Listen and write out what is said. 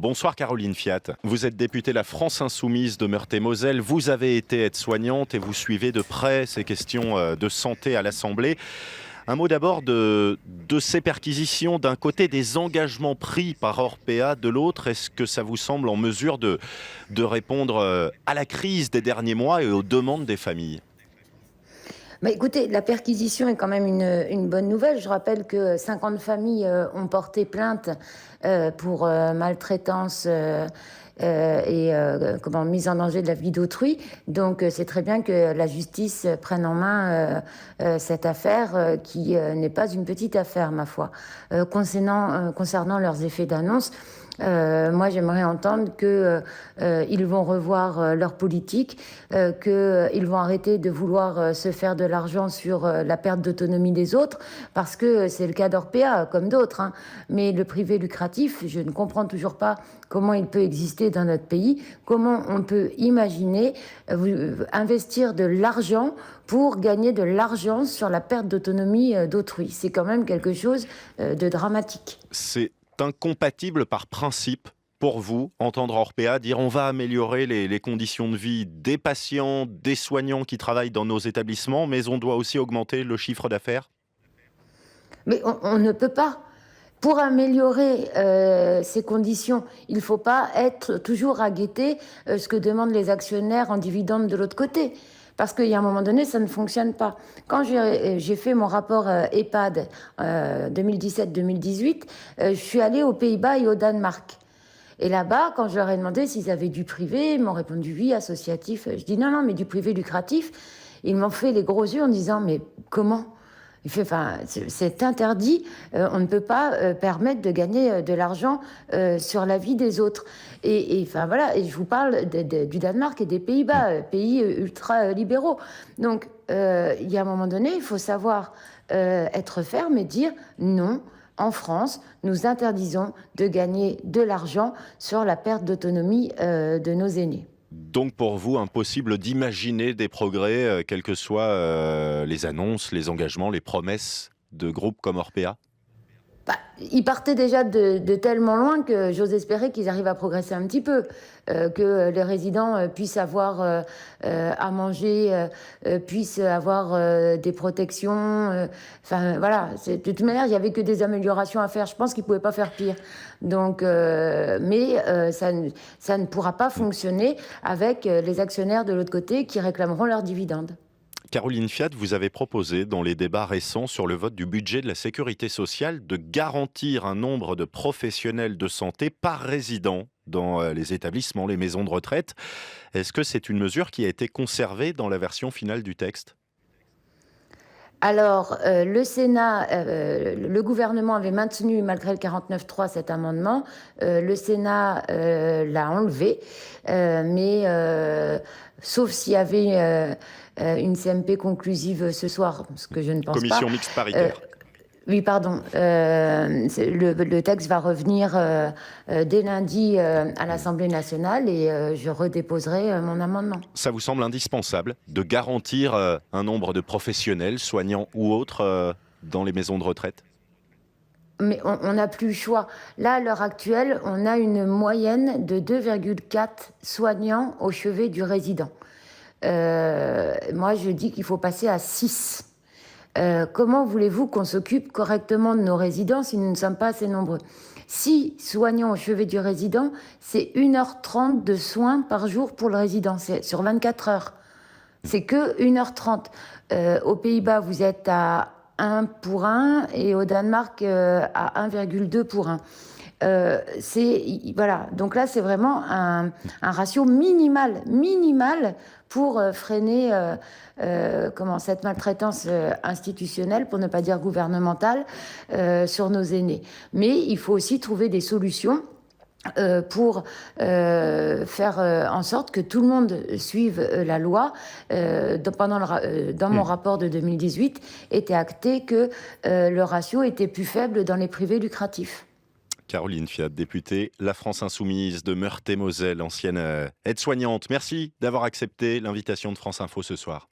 Bonsoir Caroline Fiat. Vous êtes députée La France Insoumise de Meurthe-et-Moselle. Vous avez été aide-soignante et vous suivez de près ces questions de santé à l'Assemblée. Un mot d'abord de ces perquisitions. D'un côté, des engagements pris par Orpea, de l'autre, est-ce que ça vous semble en mesure de répondre à la crise des derniers mois et aux demandes des familles ? Bah écoutez, la perquisition est quand même une bonne nouvelle. Je rappelle que 50 familles ont porté plainte pour maltraitance et mise en danger de la vie d'autrui. Donc c'est très bien que la justice prenne en main cette affaire qui n'est pas une petite affaire, ma foi. Concernant leurs effets d'annonce, moi, j'aimerais entendre qu'ils vont revoir leur politique, qu'ils vont arrêter de vouloir se faire de l'argent sur la perte d'autonomie des autres, parce que c'est le cas d'Orpea, comme d'autres. Hein. Mais le privé lucratif, je ne comprends toujours pas comment il peut exister dans notre pays, comment on peut imaginer investir de l'argent pour gagner de l'argent sur la perte d'autonomie d'autrui. C'est quand même quelque chose de dramatique. C'est incompatible par principe pour vous, entendre Orpea dire on va améliorer les conditions de vie des patients, des soignants qui travaillent dans nos établissements, mais on doit aussi augmenter le chiffre d'affaires ? Mais on ne peut pas. Pour améliorer ces conditions, il ne faut pas être toujours à guetter ce que demandent les actionnaires en dividendes de l'autre côté. Parce qu'il y a un moment donné, ça ne fonctionne pas. Quand j'ai fait mon rapport EHPAD 2017-2018, je suis allée aux Pays-Bas et au Danemark. Et là-bas, quand je leur ai demandé s'ils avaient du privé, ils m'ont répondu oui, associatif. Je dis non, mais du privé lucratif. Ils m'ont fait les gros yeux en disant mais comment ? Il fait, c'est interdit, on ne peut pas permettre de gagner de l'argent sur la vie des autres. Et je vous parle du Danemark et des Pays-Bas, pays ultra-libéraux. Donc, il y a un moment donné, il faut savoir être ferme et dire non. En France, nous interdisons de gagner de l'argent sur la perte d'autonomie de nos aînés. Donc pour vous, impossible d'imaginer des progrès, quelles que soient les annonces, les engagements, les promesses de groupes comme Orpea ? Ils partaient déjà de tellement loin que j'ose espérer qu'ils arrivent à progresser un petit peu, que les résidents puissent avoir à manger, puissent avoir des protections. De toute manière, il n'y avait que des améliorations à faire. Je pense qu'ils ne pouvaient pas faire pire. Donc, ça ne pourra pas fonctionner avec les actionnaires de l'autre côté qui réclameront leurs dividendes. Caroline Fiat, vous avez proposé dans les débats récents sur le vote du budget de la sécurité sociale de garantir un nombre de professionnels de santé par résident dans les établissements, les maisons de retraite. Est-ce que c'est une mesure qui a été conservée dans la version finale du texte ? Alors, le Sénat, le gouvernement avait maintenu, malgré le 49.3, cet amendement. Le Sénat l'a enlevé, sauf s'il y avait une CMP conclusive ce soir, ce que je ne pense pas. Commission mixte paritaire. Oui, pardon. Le texte va revenir dès lundi à l'Assemblée nationale et je redéposerai mon amendement. Ça vous semble indispensable de garantir un nombre de professionnels, soignants ou autres, dans les maisons de retraite ? Mais on n'a plus le choix. Là, à l'heure actuelle, on a une moyenne de 2,4 soignants au chevet du résident. Moi, je dis qu'il faut passer à 6. Comment voulez-vous qu'on s'occupe correctement de nos résidents si nous ne sommes pas assez nombreux ? 6 soignants au chevet du résident, c'est 1h30 de soins par jour pour le résident, c'est sur 24 heures. C'est que 1h30. Aux Pays-Bas, vous êtes à 1 pour 1 et au Danemark à 1,2 pour 1. Voilà. Donc là, c'est vraiment un ratio minimal pour freiner cette maltraitance institutionnelle, pour ne pas dire gouvernementale, sur nos aînés. Mais il faut aussi trouver des solutions pour faire en sorte que tout le monde suive la loi. Dans mon rapport de 2018, était acté que le ratio était plus faible dans les privés lucratifs. Caroline Fiat, députée La France Insoumise de Meurthe-et-Moselle, ancienne aide-soignante. Merci d'avoir accepté l'invitation de France Info ce soir.